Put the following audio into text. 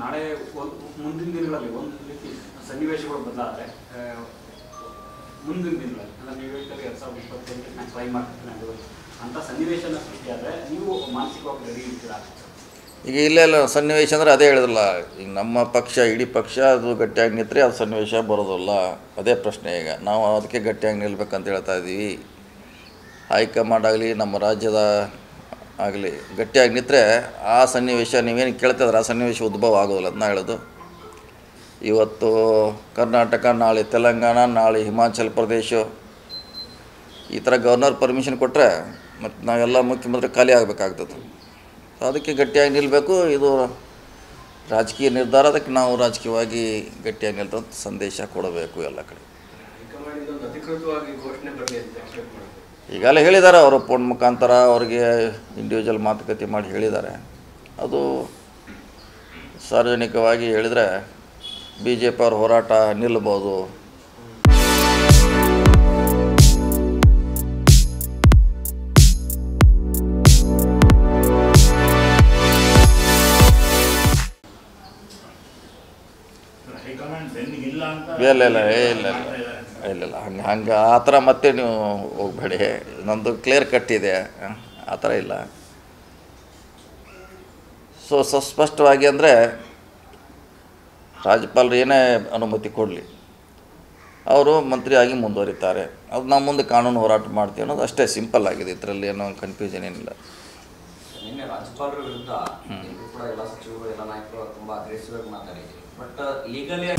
ನಾಳೆ ಮುಂದಿನ ದಿನಗಳಲ್ಲಿ ಒಂದು ರೀತಿ ಸನ್ನಿವೇಶಗಳು ಬದಲಾದರೆ ಮುಂದಿನ ದಿನಗಳಲ್ಲಿ ಅಂದರೆ ನೀವು ಹೇಳ್ತಾರೆ 2028 ನಾನು ಟ್ರೈ ಮಾಡ್ತೀನಿ ಅದು ಅಂಥ ಸನ್ನಿವೇಶನ ಸೃಷ್ಟಿಯಾದರೆ ನೀವು ಮಾನಸಿಕವಾಗಿ ರೆಡಿ ಇರ್ತೀರಾ? ಈಗ ಇಲ್ಲೆಲ್ಲ ಸನ್ನಿವೇಶ ಅಂದರೆ ಅದೇ ಹೇಳಿದ್ರಲ್ಲ, ಈಗ ನಮ್ಮ ಪಕ್ಷ ಇಡೀ ಪಕ್ಷ ಅದು ಗಟ್ಟಿಯಾಗಿ ನಿಂತರೆ ಅದು ಸನ್ನಿವೇಶ ಬರೋದಿಲ್ಲ. ಅದೇ ಪ್ರಶ್ನೆ. ಈಗ ನಾವು ಅದಕ್ಕೆ ಗಟ್ಟಿಯಾಗಿ ನಿಲ್ಬೇಕಂತ ಹೇಳ್ತಾ ಇದ್ದೀವಿ. ಹೈಕಮಾಂಡ್ ಆಗಲಿ ನಮ್ಮ ರಾಜ್ಯದ ಆಗಲಿ ಗಟ್ಟಿಯಾಗಿ ನಿಂತರೆ ಆ ಸನ್ನಿವೇಶ ನೀವೇನು ಕೇಳ್ತಿದ್ರೆ ಆ ಸನ್ನಿವೇಶ ಉದ್ಭವ ಆಗೋದಿಲ್ಲ. ಅದನ್ನ ಹೇಳೋದು. ಇವತ್ತು ಕರ್ನಾಟಕ, ನಾಳೆ ತೆಲಂಗಾಣ, ನಾಳೆ ಹಿಮಾಚಲ ಪ್ರದೇಶ ಈ ಥರ ಗವರ್ನರ್ ಪರ್ಮಿಷನ್ ಕೊಟ್ಟರೆ ಮತ್ತು ನಾವೆಲ್ಲ ಮುಖ್ಯಮಂತ್ರಿ ಖಾಲಿ ಆಗಬೇಕಾಗ್ತದೆ. ಅದಕ್ಕೆ ಗಟ್ಟಿಯಾಗಿ ನಿಲ್ಲಬೇಕು. ಇದು ರಾಜಕೀಯ ನಿರ್ಧಾರ. ಅದಕ್ಕೆ ನಾವು ರಾಜಕೀಯವಾಗಿ ಗಟ್ಟಿಯಾಗಿ ನಿಲ್ತಂತ ಸಂದೇಶ ಕೊಡಬೇಕು ಎಲ್ಲ ಕಡೆ. ಈಗಲೇ ಹೇಳಿದ್ದಾರೆ ಅವರು ಫೋನ್ ಮುಖಾಂತರ ಅವ್ರಿಗೆ ಇಂಡಿವಿಜುವಲ್ ಮಾತುಕತೆ ಮಾಡಿ ಹೇಳಿದ್ದಾರೆ. ಅದು ಸಾರ್ವಜನಿಕವಾಗಿ ಹೇಳಿದರೆ BJP ಅವ್ರ ಹೋರಾಟ ನಿಲ್ಲಬಹುದು. ಇಲ್ಲ ಹಂಗೆ ಆ ಥರ ಮತ್ತೆ ನೀವು ಹೋಗಬೇಡಿ. ನಂದು ಕ್ಲಿಯರ್ ಕಟ್ ಇದೆ, ಆ ಥರ ಇಲ್ಲ. ಸ್ಪಷ್ಟವಾಗಿ ಅಂದರೆ ರಾಜ್ಯಪಾಲರು ಏನೇ ಅನುಮತಿ ಕೊಡಲಿ ಅವರು ಮಂತ್ರಿಯಾಗಿ ಮುಂದುವರಿತಾರೆ. ಅದು ನಾವು ಮುಂದೆ ಕಾನೂನು ಹೋರಾಟ ಮಾಡ್ತೀವಿ ಅನ್ನೋದು ಅಷ್ಟೇ. ಸಿಂಪಲ್ ಆಗಿದೆ. ಇದರಲ್ಲಿ ಏನೋ ಕನ್ಫ್ಯೂಷನ್ ಏನಿಲ್ಲ. ನಿನ್ನೆ ರಾಜ್ಯಪಾಲರ ವಿರುದ್ಧ ಕೂಡ ಎಲ್ಲ ಸಚಿವರು ಎಲ್ಲ ನಾಯಕರು ತುಂಬ ಅಗ್ರೆಸಿವ್ ಆಗಿ ಮಾತಾಡಿದ್ರು. But legally